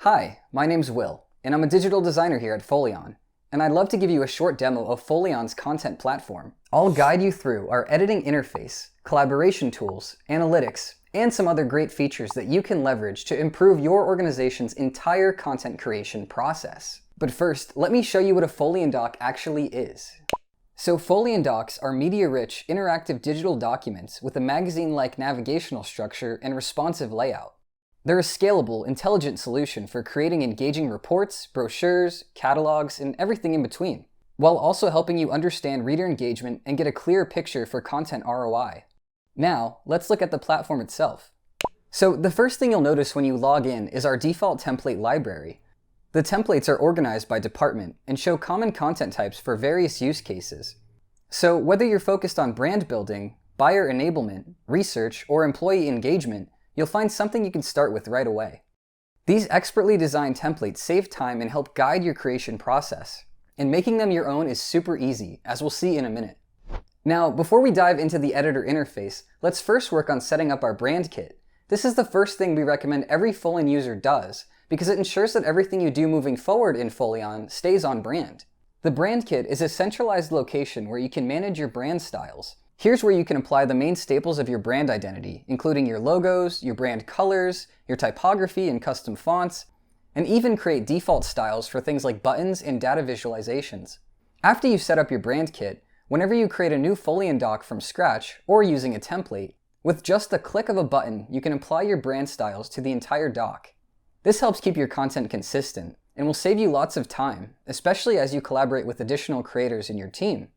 Hi, my name's Will, and I'm a digital designer here at Foleon, and I'd love to give you a short demo of Foleon's content platform. I'll guide you through our editing interface, collaboration tools, analytics, and some other great features that you can leverage to improve your organization's entire content creation process. But first, let me show you what a Foleon doc actually is. So Foleon docs are media-rich, interactive digital documents with a magazine-like navigational structure and responsive layout. They're a scalable, intelligent solution for creating engaging reports, brochures, catalogs, and everything in between, while also helping you understand reader engagement and get a clear picture for content ROI. Now, let's look at the platform itself. So the first thing you'll notice when you log in is our default template library. The templates are organized by department and show common content types for various use cases. So whether you're focused on brand building, buyer enablement, research, or employee engagement, you'll find something you can start with right away. These expertly designed templates save time and help guide your creation process. And making them your own is super easy, as we'll see in a minute. Now, before we dive into the editor interface, let's first work on setting up our brand kit. This is the first thing we recommend every Foleon user does, because it ensures that everything you do moving forward in Foleon stays on brand. The brand kit is a centralized location where you can manage your brand styles. Here's where you can apply the main staples of your brand identity, including your logos, your brand colors, your typography and custom fonts, and even create default styles for things like buttons and data visualizations. After you set up your brand kit, whenever you create a new Foleon doc from scratch or using a template, with just the click of a button, you can apply your brand styles to the entire doc. This helps keep your content consistent and will save you lots of time, especially as you collaborate with additional creators in your team.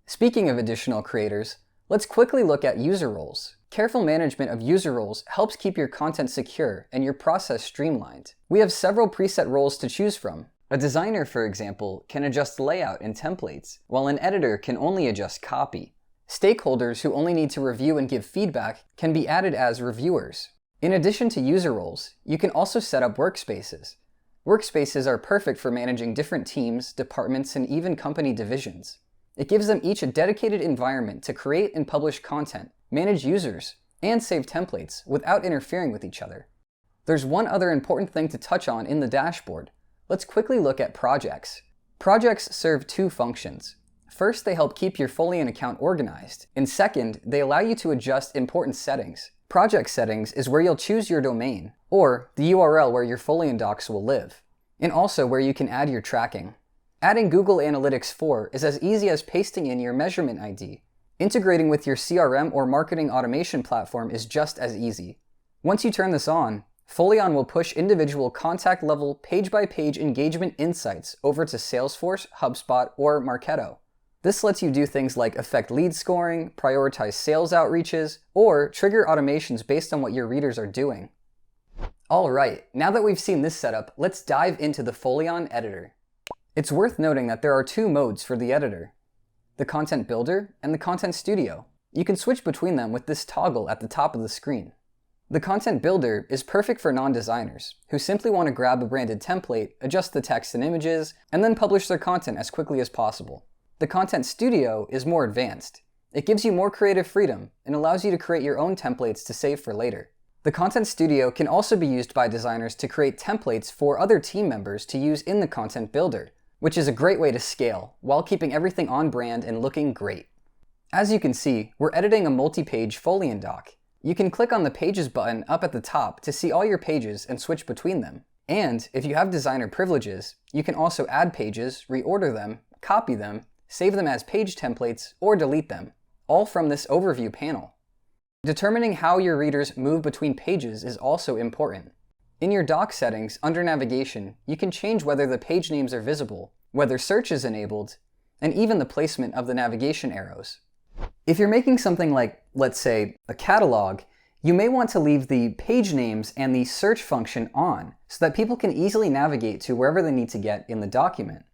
Speaking of additional creators, let's quickly look at user roles. Careful management of user roles helps keep your content secure and your process streamlined. We have several preset roles to choose from. A designer, for example, can adjust layout and templates, while an editor can only adjust copy. Stakeholders who only need to review and give feedback can be added as reviewers. In addition to user roles, you can also set up workspaces. Workspaces are perfect for managing different teams, departments, and even company divisions. It gives them each a dedicated environment to create and publish content, manage users, and save templates without interfering with each other. There's one other important thing to touch on in the dashboard. Let's quickly look at projects. Projects serve two functions. First, they help keep your Foleon account organized, and second, they allow you to adjust important settings. Project settings is where you'll choose your domain, or the URL where your Foleon docs will live, and also where you can add your tracking. Adding Google Analytics 4 is as easy as pasting in your measurement ID. Integrating with your CRM or marketing automation platform is just as easy. Once you turn this on, Foleon will push individual contact-level, page-by-page engagement insights over to Salesforce, HubSpot, or Marketo. This lets you do things like affect lead scoring, prioritize sales outreaches, or trigger automations based on what your readers are doing. Alright, now that we've seen this setup, let's dive into the Foleon editor. It's worth noting that there are two modes for the editor: the Content Builder and the Content Studio. You can switch between them with this toggle at the top of the screen. The Content Builder is perfect for non-designers who simply want to grab a branded template, adjust the text and images, and then publish their content as quickly as possible. The Content Studio is more advanced. It gives you more creative freedom and allows you to create your own templates to save for later. The Content Studio can also be used by designers to create templates for other team members to use in the Content Builder, which is a great way to scale while keeping everything on brand and looking great. As you can see, we're editing a multi-page Foleon doc. You can click on the Pages button up at the top to see all your pages and switch between them. And if you have designer privileges, you can also add pages, reorder them, copy them, save them as page templates, or delete them, all from this overview panel. Determining how your readers move between pages is also important. In your doc settings, under navigation, you can change whether the page names are visible, whether search is enabled, and even the placement of the navigation arrows. If you're making something like, let's say, a catalog, you may want to leave the page names and the search function on so that people can easily navigate to wherever they need to get in the document.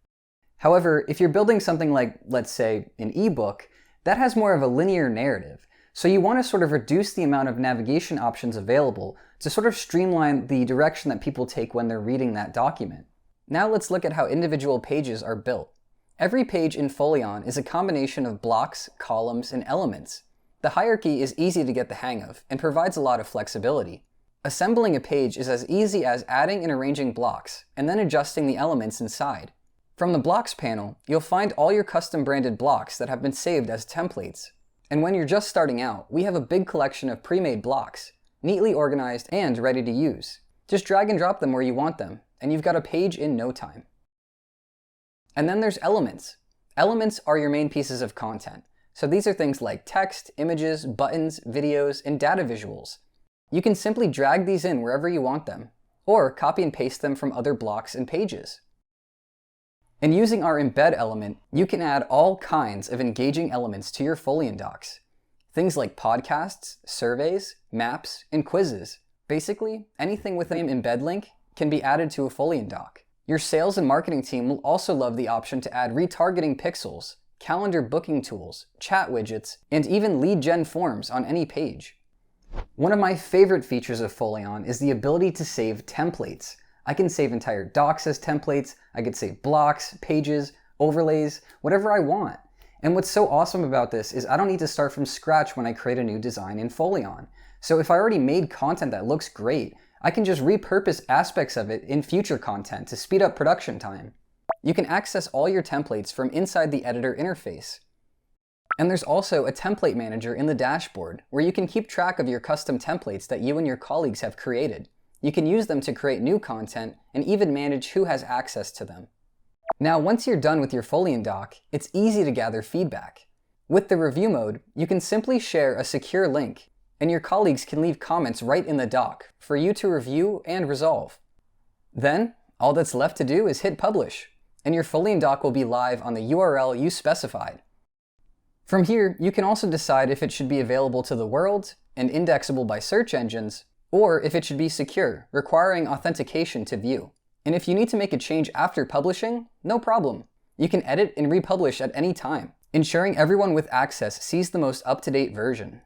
However, if you're building something like, let's say, an ebook, that has more of a linear narrative. So you want to sort of reduce the amount of navigation options available to sort of streamline the direction that people take when they're reading that document. Now let's look at how individual pages are built. Every page in Foleon is a combination of blocks, columns, and elements. The hierarchy is easy to get the hang of and provides a lot of flexibility. Assembling a page is as easy as adding and arranging blocks, and then adjusting the elements inside. From the Blocks panel, you'll find all your custom branded blocks that have been saved as templates. And when you're just starting out, we have a big collection of pre-made blocks, neatly organized and ready to use. Just drag and drop them where you want them, and you've got a page in no time. And then there's elements. Elements are your main pieces of content. So these are things like text, images, buttons, videos, and data visuals. You can simply drag these in wherever you want them, or copy and paste them from other blocks and pages. And using our embed element, you can add all kinds of engaging elements to your Foleon docs. Things like podcasts, surveys, maps, and quizzes. Basically, anything with an embed link can be added to a Foleon doc. Your sales and marketing team will also love the option to add retargeting pixels, calendar booking tools, chat widgets, and even lead gen forms on any page. One of my favorite features of Foleon is the ability to save templates. I can save entire docs as templates, I could save blocks, pages, overlays, whatever I want. And what's so awesome about this is I don't need to start from scratch when I create a new design in Foleon. So if I already made content that looks great, I can just repurpose aspects of it in future content to speed up production time. You can access all your templates from inside the editor interface. And there's also a template manager in the dashboard where you can keep track of your custom templates that you and your colleagues have created. You can use them to create new content and even manage who has access to them. Now, once you're done with your Foleon doc, it's easy to gather feedback. With the review mode, you can simply share a secure link, and your colleagues can leave comments right in the doc for you to review and resolve. Then, all that's left to do is hit publish, and your Foleon doc will be live on the URL you specified. From here, you can also decide if it should be available to the world and indexable by search engines, or if it should be secure, requiring authentication to view. And if you need to make a change after publishing, no problem. You can edit and republish at any time, ensuring everyone with access sees the most up-to-date version.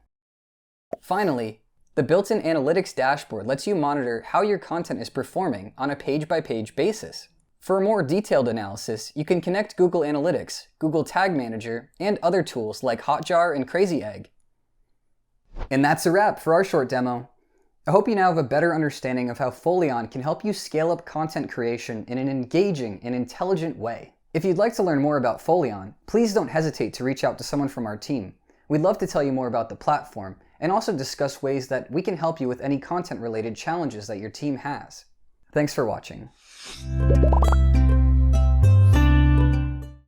Finally, the built-in analytics dashboard lets you monitor how your content is performing on a page-by-page basis. For a more detailed analysis, you can connect Google Analytics, Google Tag Manager, and other tools like Hotjar and Crazy Egg. And that's a wrap for our short demo. I hope you now have a better understanding of how Foleon can help you scale up content creation in an engaging and intelligent way. If you'd like to learn more about Foleon, please don't hesitate to reach out to someone from our team. We'd love to tell you more about the platform and also discuss ways that we can help you with any content-related challenges that your team has. Thanks for watching.